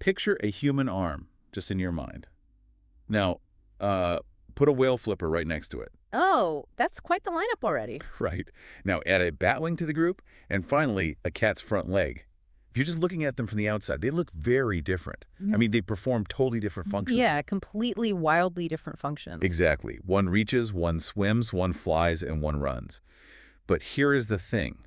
picture a human arm, just in your mind. Now, put a whale flipper right next to it. Oh, that's quite the lineup already. Right. Now, add a bat wing to the group, and finally, a cat's front leg. If you're just looking at them from the outside, they look very different. I mean, they perform totally different functions. Yeah, completely, wildly different functions. Exactly. One reaches, one swims, one flies, and one runs. But here is the thing.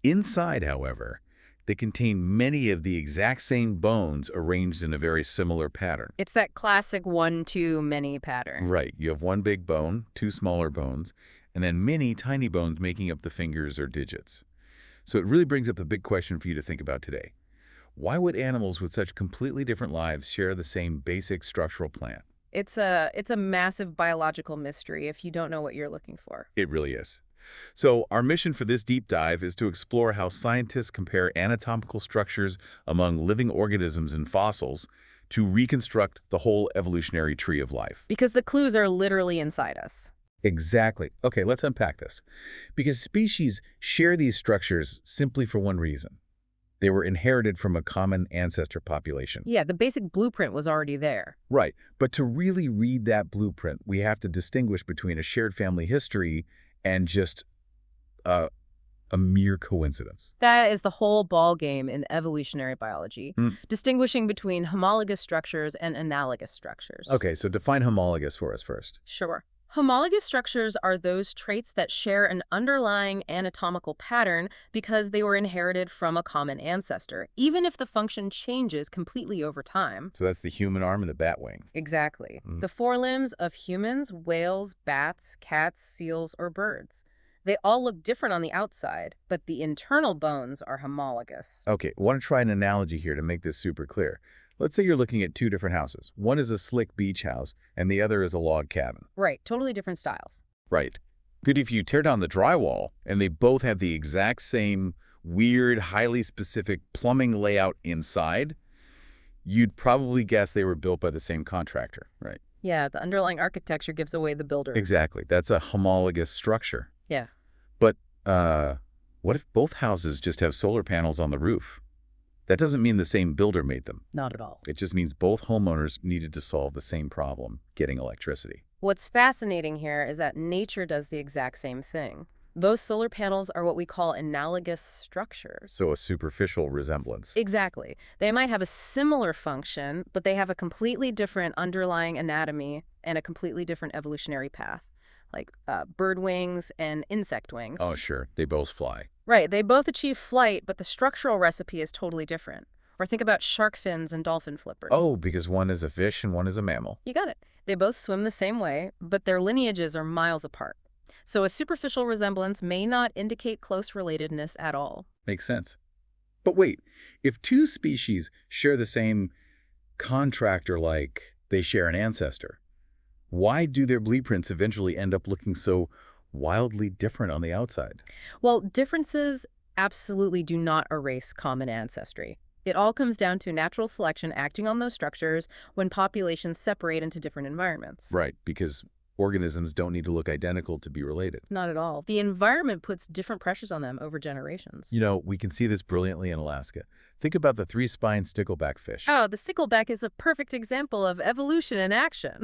Inside, however, they contain many of the exact same bones arranged in a very similar pattern. It's that classic 1-2-many pattern. Right. You have one big bone, two smaller bones, and then many tiny bones making up the fingers or digits. So it really brings up the big question for you to think about today. Why would animals with such completely different lives share the same basic structural plan? It's a massive biological mystery if you don't know what you're looking for. It really is. So our mission for this deep dive is to explore how scientists compare anatomical structures among living organisms and fossils to reconstruct the whole evolutionary tree of life. Because the clues are literally inside us. Exactly. Okay, let's unpack this. Because species share these structures simply for one reason. They were inherited from a common ancestor population. Yeah, the basic blueprint was already there. Right. But to really read that blueprint, we have to distinguish between a shared family history and just a mere coincidence. That is the whole ball game in evolutionary biology, distinguishing between homologous structures and analogous structures. Okay, so define homologous for us first. Sure. Homologous structures are those traits that share an underlying anatomical pattern because they were inherited from a common ancestor, even if the function changes completely over time. So that's the human arm and the bat wing. Exactly. The forelimbs of humans, whales, bats, cats, seals, or birds. They all look different on the outside, but the internal bones are homologous. Okay, I want to try an analogy here to make this super clear. Let's say you're looking at two different houses. One is a slick beach house, and the other is a log cabin. Right, totally different styles. Right. But if you tear down the drywall, and they both have the exact same weird, highly specific plumbing layout inside, you'd probably guess they were built by the same contractor, right? Yeah, the underlying architecture gives away the builder. Exactly. That's a homologous structure. Yeah. But what if both houses just have solar panels on the roof? That doesn't mean the same builder made them. Not at all. It just means both homeowners needed to solve the same problem, getting electricity. What's fascinating here is that nature does the exact same thing. Those solar panels are what we call analogous structures. So a superficial resemblance. Exactly. They might have a similar function, but they have a completely different underlying anatomy and a completely different evolutionary path, like bird wings and insect wings. Oh, sure. They both fly. Right. They both achieve flight, but the structural recipe is totally different. Or think about shark fins and dolphin flippers. Oh, because one is a fish and one is a mammal. You got it. They both swim the same way, but their lineages are miles apart. So a superficial resemblance may not indicate close relatedness at all. Makes sense. But wait, if two species share the same contractor like they share an ancestor, why do their blueprints eventually end up looking so wildly different on the outside? Well, differences absolutely do not erase common ancestry. It all comes down to natural selection acting on those structures when populations separate into different environments. Right, because organisms don't need to look identical to be related. Not at all. The environment puts different pressures on them over generations. You know, we can see this brilliantly in Alaska. Think about the three-spined stickleback fish. Oh, the stickleback is a perfect example of evolution in action.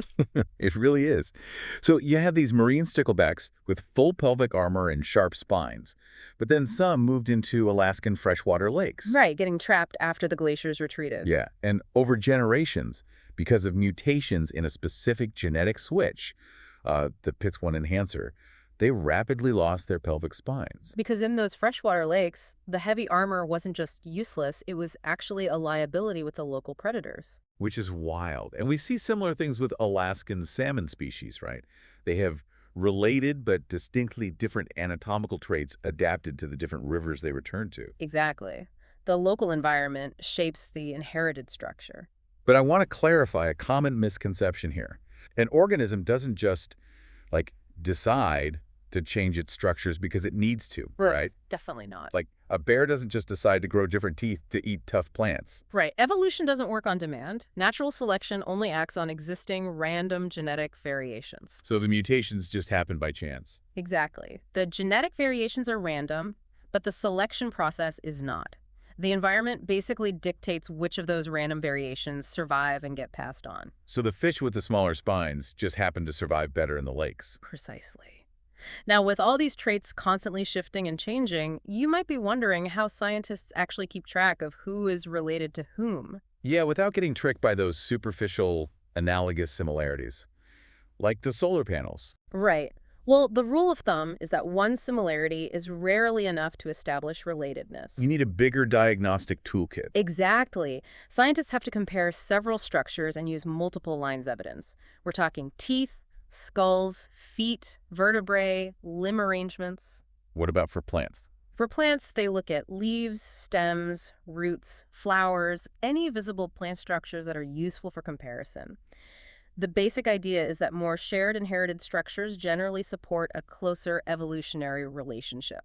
It really is. So you have these marine sticklebacks with full pelvic armor and sharp spines, but then some moved into Alaskan freshwater lakes. Right, getting trapped after the glaciers retreated. Yeah, and over generations, because of mutations in a specific genetic switch, the PIX1 enhancer, they rapidly lost their pelvic spines. Because in those freshwater lakes, the heavy armor wasn't just useless, it was actually a liability with the local predators. Which is wild. And we see similar things with Alaskan salmon species, right? They have related but distinctly different anatomical traits adapted to the different rivers they return to. Exactly. The local environment shapes the inherited structure. But I want to clarify a common misconception here. An organism doesn't just, decide to change its structures because it needs to, right? Definitely not. Like, a bear doesn't just decide to grow different teeth to eat tough plants. Right. Evolution doesn't work on demand. Natural selection only acts on existing random genetic variations. So the mutations just happen by chance. Exactly. The genetic variations are random, but the selection process is not. The environment basically dictates which of those random variations survive and get passed on. So the fish with the smaller spines just happen to survive better in the lakes. Precisely. Now, with all these traits constantly shifting and changing, you might be wondering how scientists actually keep track of who is related to whom. Yeah, without getting tricked by those superficial, analogous similarities. Like the solar panels. Right. Well, the rule of thumb is that one similarity is rarely enough to establish relatedness. You need a bigger diagnostic toolkit. Exactly. Scientists have to compare several structures and use multiple lines of evidence. We're talking teeth, skulls, feet, vertebrae, limb arrangements. What about for plants? For plants, they look at leaves, stems, roots, flowers, any visible plant structures that are useful for comparison. The basic idea is that more shared inherited structures generally support a closer evolutionary relationship.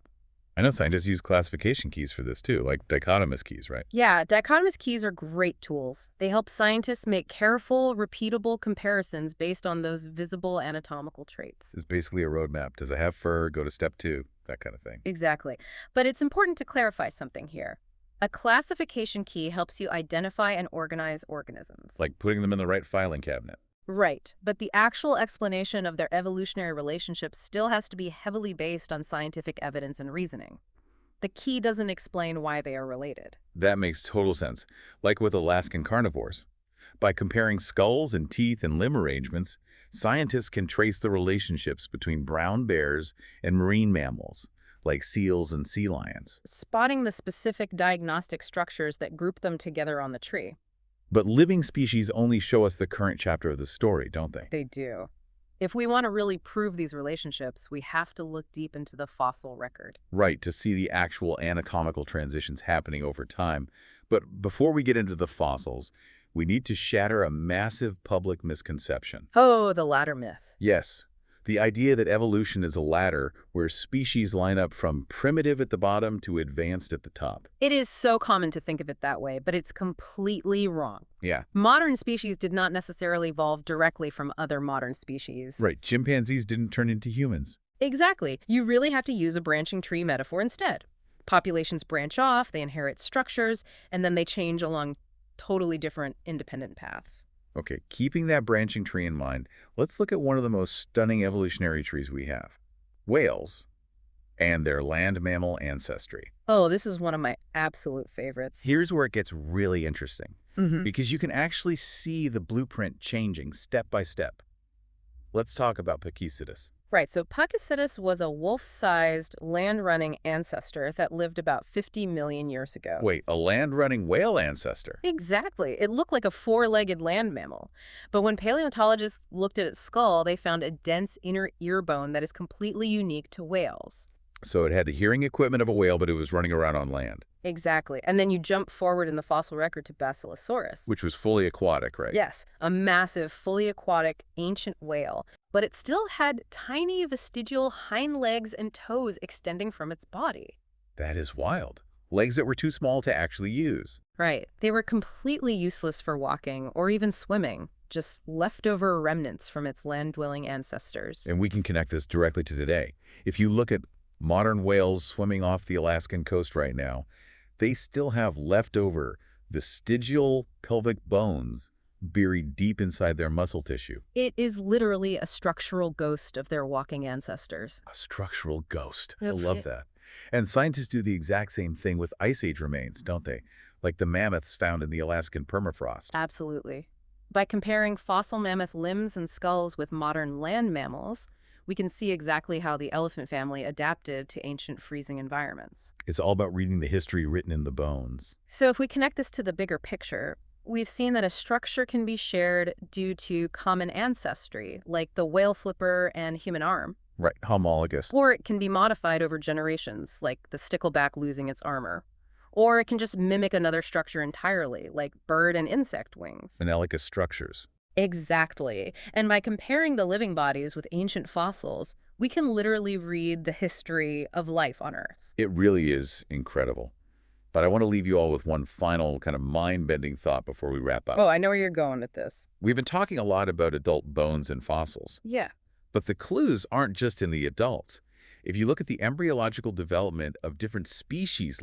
I know scientists use classification keys for this too, like dichotomous keys, right? Yeah, dichotomous keys are great tools. They help scientists make careful, repeatable comparisons based on those visible anatomical traits. It's basically a roadmap. Does it have fur? Go to step 2, that kind of thing. Exactly. But it's important to clarify something here. A classification key helps you identify and organize organisms. Like putting them in the right filing cabinet. Right, but the actual explanation of their evolutionary relationship still has to be heavily based on scientific evidence and reasoning. The key doesn't explain why they are related. That makes total sense. Like with Alaskan carnivores. By comparing skulls and teeth and limb arrangements, scientists can trace the relationships between brown bears and marine mammals, like seals and sea lions. Spotting the specific diagnostic structures that group them together on the tree. But living species only show us the current chapter of the story, don't they? They do. If we want to really prove these relationships, we have to look deep into the fossil record. Right, to see the actual anatomical transitions happening over time. But before we get into the fossils, we need to shatter a massive public misconception. Oh, the ladder myth. Yes, the idea that evolution is a ladder where species line up from primitive at the bottom to advanced at the top. It is so common to think of it that way, but it's completely wrong. Yeah. Modern species did not necessarily evolve directly from other modern species. Right, chimpanzees didn't turn into humans. Exactly. You really have to use a branching tree metaphor instead. Populations branch off, they inherit structures, and then they change along totally different independent paths. Okay, keeping that branching tree in mind, let's look at one of the most stunning evolutionary trees we have. Whales and their land mammal ancestry. Oh, this is one of my absolute favorites. Here's where it gets really interesting, Mhm. because you can actually see the blueprint changing step by step. Let's talk about Pakicetus. Right, so Pakicetus was a wolf-sized, land-running ancestor that lived about 50 million years ago. Wait, a land-running whale ancestor? Exactly. It looked like a four-legged land mammal. But when paleontologists looked at its skull, they found a dense inner ear bone that is completely unique to whales. So it had the hearing equipment of a whale, but it was running around on land, Exactly. And then you jump forward in the fossil record to Basilosaurus. which was fully aquatic, right? Yes, a massive, fully aquatic, ancient whale. But it still had tiny vestigial hind legs and toes extending from its body. That is wild. Legs that were too small to actually use. Right. They were completely useless for walking or even swimming, just leftover remnants from its land-dwelling ancestors. And we can connect this directly to today. If you look at modern whales swimming off the Alaskan coast right now, they still have leftover vestigial pelvic bones buried deep inside their muscle tissue. It is literally a structural ghost of their walking ancestors. A structural ghost. I Yep. love that. And scientists do the exact same thing with Ice Age remains, don't they? Like the mammoths found in the Alaskan permafrost. Absolutely. By comparing fossil mammoth limbs and skulls with modern land mammals, we can see exactly how the elephant family adapted to ancient freezing environments. It's all about reading the history written in the bones. So if we connect this to the bigger picture, we've seen that a structure can be shared due to common ancestry, like the whale flipper and human arm. Right, homologous. Or it can be modified over generations, like the stickleback losing its armor. Or it can just mimic another structure entirely, like bird and insect wings. Analogous structures. Exactly. And by comparing the living bodies with ancient fossils, we can literally read the history of life on Earth. It really is incredible. But I want to leave you all with one final kind of mind-bending thought before we wrap up. Oh, I know where you're going with this. We've been talking a lot about adult bones and fossils, Yeah. but the clues aren't just in the adults. If you look at the embryological development of different species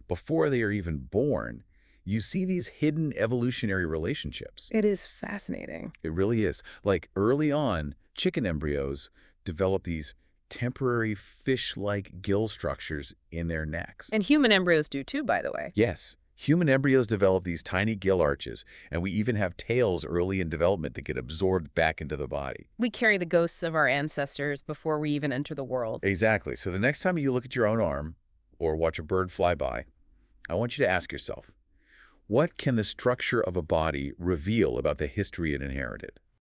before they are even born, you see these hidden evolutionary relationships. It is fascinating. It really is. Like early on, chicken embryos develop these temporary fish-like gill structures in their necks. And human embryos do too, by the way. Yes, human embryos develop these tiny gill arches, and we even have tails early in development that get absorbed back into the body. We carry the ghosts of our ancestors before we even enter the world. Exactly. So the next time you look at your own arm or watch a bird fly by, I want you to ask yourself, what can the structure of a body reveal about the history it inherited?